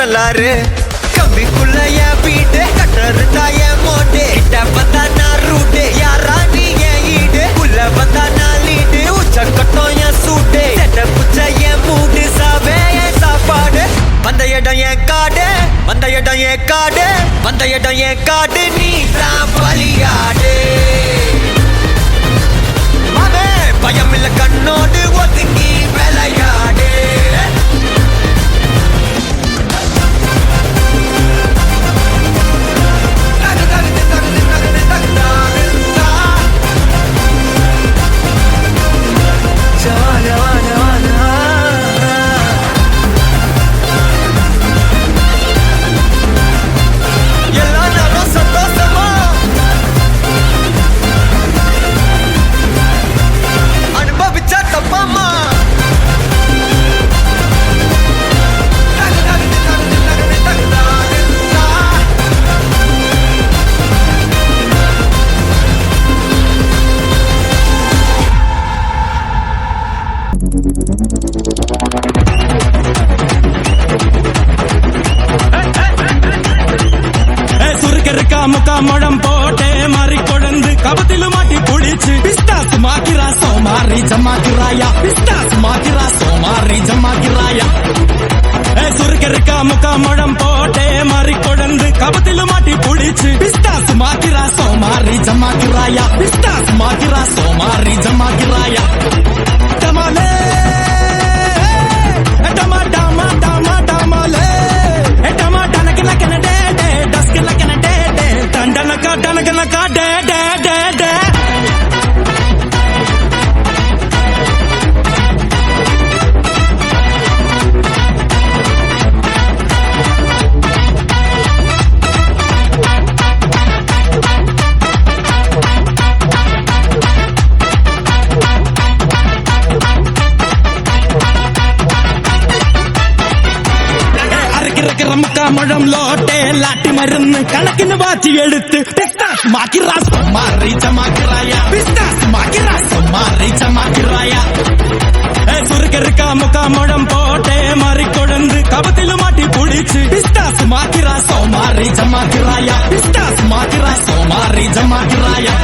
நல்லாரு கம்பிக்குள்ள என் வீடு கட்டருந்தா என் மோட்டு கிட்ட வந்தா நான் ரூட்டு யாரா நீ என் ஈடு உள்ள வந்தா நான் லீடு உச்ச கட்டம் என் சூட்டு செட்ட புச்ச என் மூடு சாவே என் சாப்பாடு வந்த இடம் என் காடு வந்த இடம் என் காடு வந்த இடம் என் காடு நீ தான் பலியாடு மாமே பயமில்ல கண்ணோடு ஒதுங்கி விளையாடு முழம் போட்டே மாறி கொழுந்து கபத்திலும் மாட்டி புடிச்சு பிஸ்தாஸ் மாக்கிரா சோமாரி ஜமாக்கிராயா பிஸ்தாஸ் மாக்கிரா சோமாரி ஜமாக்கிராயா சுருக்கருக்கா முக்கா முழம் போட்டே மாறி கொழுந்து கபத்திலும் மாட்டி புடிச்சு பிஸ்தாஸ் மாக்கிரா சோமாரி ஜமாக்கிராயா பிஸ்தாஸ் மாக்கிரா சோமாரி ஜமாக்கிராயா டமாலே டமா டமா டமா டமாலே டமா டனக்கு நக்கன டே டே டஸ்க்கு நக்கன டே டே டண்டனக்கா டனக்கனக்கா டே டே டே டே முழம் லோட்டே லாட்டி மருந்து கணக்குன்னு வாச்சி எடுத்து பிஸ்தாஸ் மாக்கிரா சோமாரி ஜமாக்கிராயா பிஸ்தாஸ் மாக்கிரா சோமாரி ஜமாக்கிராயா சுருக்கருக்கா முக்கா முழம் போட்டே மாறி கொழுந்து கபத்திலும் மாட்டி புடிச்சு பிஸ்தாஸ் மாக்கிரா சோமாரி ஜமாக்கிராயா பிஸ்தாஸ் மாக்கிரா சோமாரி ஜமாக்கிராயா